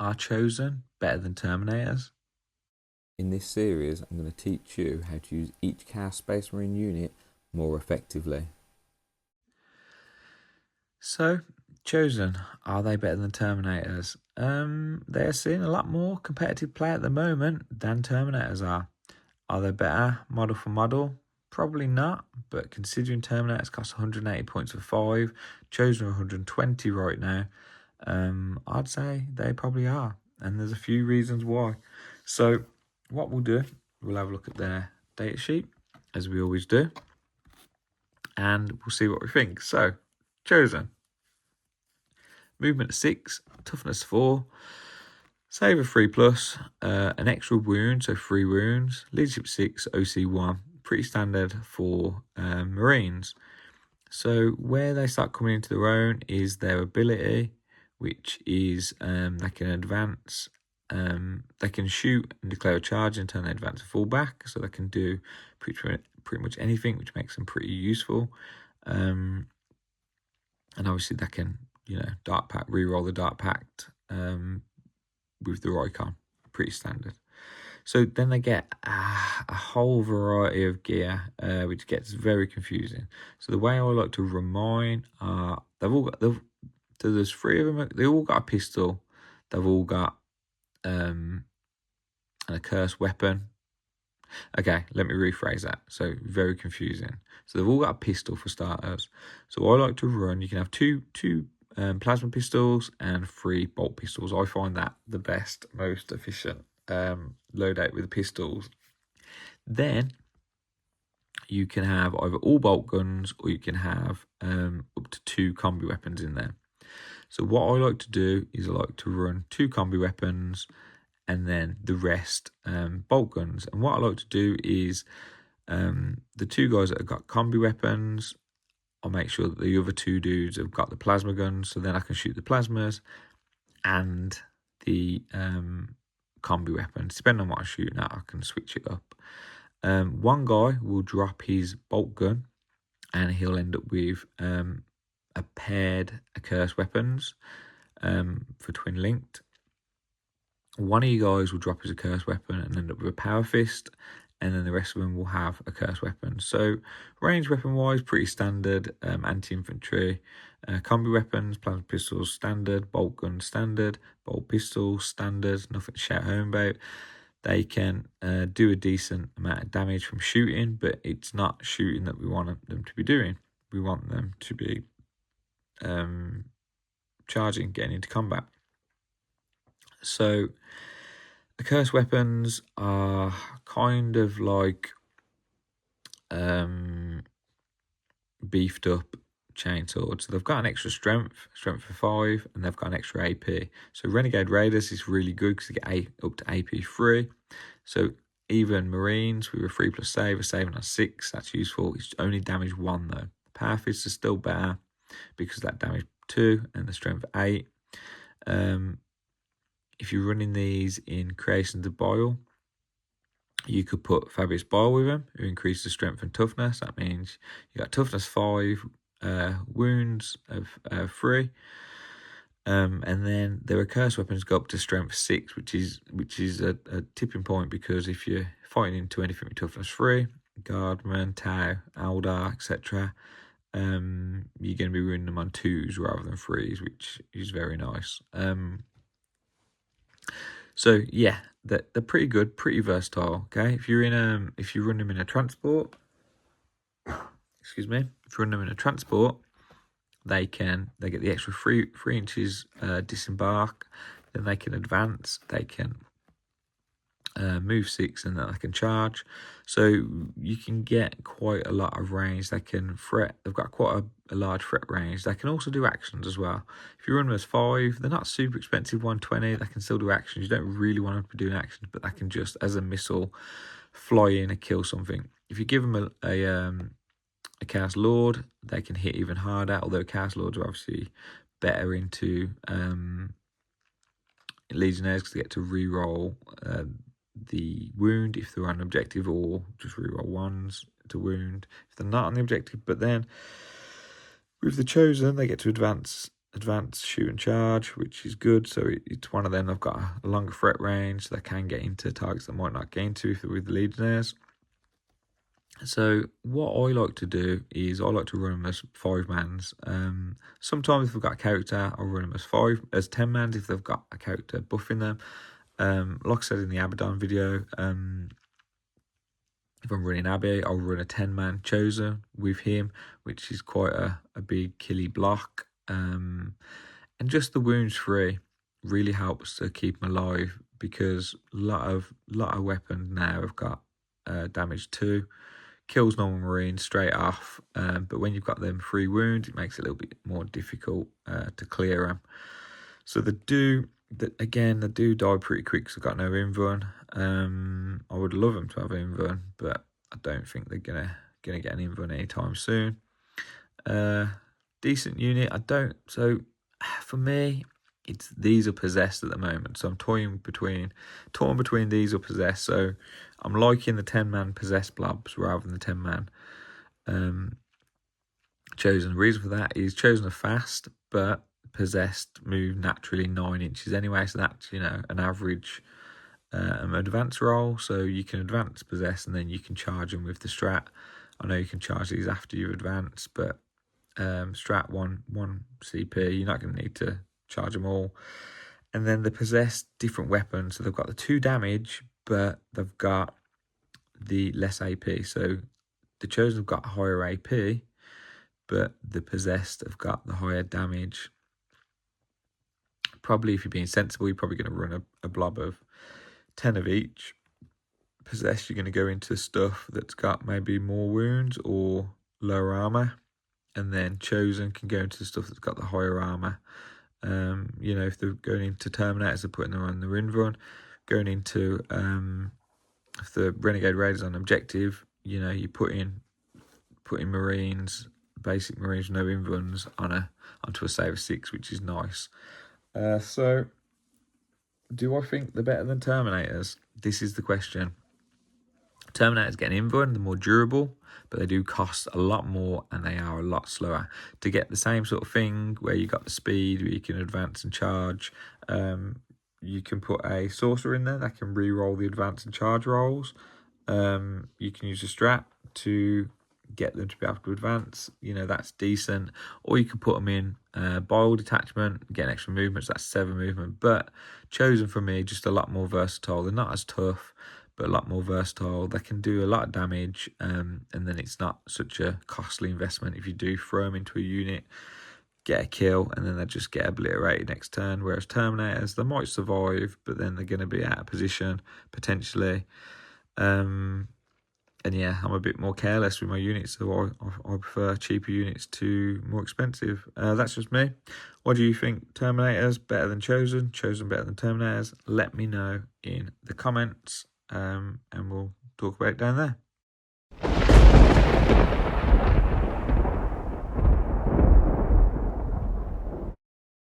Are Chosen better than Terminators? In this series, I'm going to teach you how to use each Chaos Space Marine unit more effectively. So, Chosen, are they better than Terminators? They're seeing a lot more competitive play at the moment than Terminators are. Are they better model for model? Probably not, but considering Terminators cost 180 points for 5, Chosen are 120 right now, I'd say they probably are. And there's a few reasons why. So, what we'll do, we'll have a look at their datasheet, as we always do, and we'll see what we think. So, Chosen. Movement 6, toughness 4, save of 3+, an extra wound, so 3 wounds, leadership 6, OC 1, pretty standard for Marines. So where they start coming into their own is their ability, which is they can advance, they can shoot and declare a charge and turn their advance to fall back, so they can do pretty much anything, which makes them pretty useful. And obviously they can, Dark Pact, reroll the Dark Pact with the Roicon, pretty standard. So then they get a whole variety of gear, which gets very confusing. So the way I like to run mine are, there's 3 of them, they all got a pistol, they've all got an accursed weapon. Okay, let me rephrase that. So very confusing. So they've all got a pistol for starters. So I like to run, you can have two plasma pistols and 3 bolt pistols. I find that the best, most efficient loadout with the pistols. Then you can have either all bolt guns or you can have up to 2 combi weapons in there. So what I like to do is I like to run 2 combi weapons and then the rest bolt guns. And what I like to do is the 2 guys that have got combi weapons, I'll make sure that the other 2 dudes have got the plasma guns, so then I can shoot the plasmas and the combi weapons. Depending on what I'm shooting at, I can switch it up. One guy will drop his bolt gun and he'll end up with a paired accursed weapons for twin linked. One of you guys will drop his accursed weapon and end up with a power fist, and then the rest of them will have accursed weapons. So range weapon wise, pretty standard. Anti-infantry, combi weapons, plasma pistols standard, bolt guns standard, bolt pistols standard, nothing to shout home about. They can do a decent amount of damage from shooting, but it's not shooting that we want them to be doing. We want them to be charging, getting into combat. So accursed weapons are kind of like beefed up chainswords. So they've got an extra strength for 5, and they've got an extra AP. So Renegade Raiders is really good because they get up to AP 3. So even Marines with a 3+ save, a saving on 6, that's useful. It's only damage 1 though. Power Fists are still better because that damage 2 and the strength 8. If you're running these in Creations of Bile, you could put Fabulous Bile with them, who increases the strength and toughness. That means you got toughness 5, wounds of 3, and then their accursed weapons go up to strength 6, which is a tipping point, because if you're fighting into anything with toughness 3, Guardman, Tau, Aldar, etc., you're going to be running them on 2s rather than 3s, which is very nice. So yeah, they're pretty good, pretty versatile. Okay, if you run them in a transport, excuse me, if you run them in a transport, they get the extra 3 inches disembark. Then they can advance. They can move 6, and then they can charge. So you can get quite a lot of range. They can threat. They've got quite a large threat range. They can also do actions as well. If you run them as 5, they're not super expensive, 120. They can still do actions. You don't really want them to be doing actions, but they can just, as a missile, fly in and kill something. If you give them a Chaos Lord, they can hit even harder, although Chaos Lords are obviously better into Legionnaires because they get to reroll the wound if they're on an objective, or just reroll 1s to wound if they're not on the objective. But then with the Chosen, they get to advance advanced shoot and charge, which is good. So it's one of them. I've got a longer threat range. So they can get into targets that might not get into if they're with the Legionnaires. So what I like to do is I like to run them as 5-mans. Sometimes if I've got a character, I'll run them as 10-mans if they've got a character buffing them. Like I said in the Abaddon video, if I'm running Abby, I'll run a 10-man chosen with him, which is quite a big killy block. And just the wounds free really helps to keep them alive, because a lot of weapons now have got damage 2. Kills normal Marines straight off, but when you've got them 3 wounds, it makes it a little bit more difficult to clear them. So they do die pretty quick because they've got no invuln. I would love them to have invuln, but I don't think they're gonna get an invuln anytime soon. Decent unit. So for me, these are possessed at the moment, so I'm torn between these or possessed. So I'm liking the 10-man possessed blobs rather than the 10-man chosen. The reason for that is chosen are fast, but possessed move naturally 9 inches anyway, so that's an average advance roll. So you can advance possessed and then you can charge them with the strat. I know you can charge these after you advance, but strat 1 CP, you're not going to need to charge them all. And then the possessed different weapons, so they've got the 2 damage, but they've got the less AP. So the chosen have got higher AP, but the possessed have got the higher damage. Probably, if you're being sensible, you're probably going to run a blob of 10 of each. Possessed, you're going to go into stuff that's got maybe more wounds or lower armor, and then chosen can go into stuff that's got the higher armor. If they're going into terminators, they're putting them on the invuln. Going into if the renegade raiders on objective, you put in marines, basic marines, no invulns onto a save of 6, which is nice. So do I think they're better than terminators? This is the question. Terminators get an invuln, they're more durable, but they do cost a lot more and they are a lot slower. To get the same sort of thing where you got the speed, where you can advance and charge, you can put a sorcerer in there that can re-roll the advance and charge rolls. You can use a strat to get them to be able to advance. That's decent. Or you can put them in bile detachment, get an extra movement, so that's 7 movement. But chosen for me, just a lot more versatile. They're not as tough, but a lot more versatile. They can do a lot of damage, and then it's not such a costly investment if you do throw them into a unit, get a kill, and then they just get obliterated next turn. Whereas terminators, they might survive, but then they're going to be out of position potentially. And yeah, I'm a bit more careless with my units, so I prefer cheaper units to more expensive. That's just me. What do you think? Terminators better than chosen? Chosen better than terminators? Let me know in the comments, and we'll talk about it down there.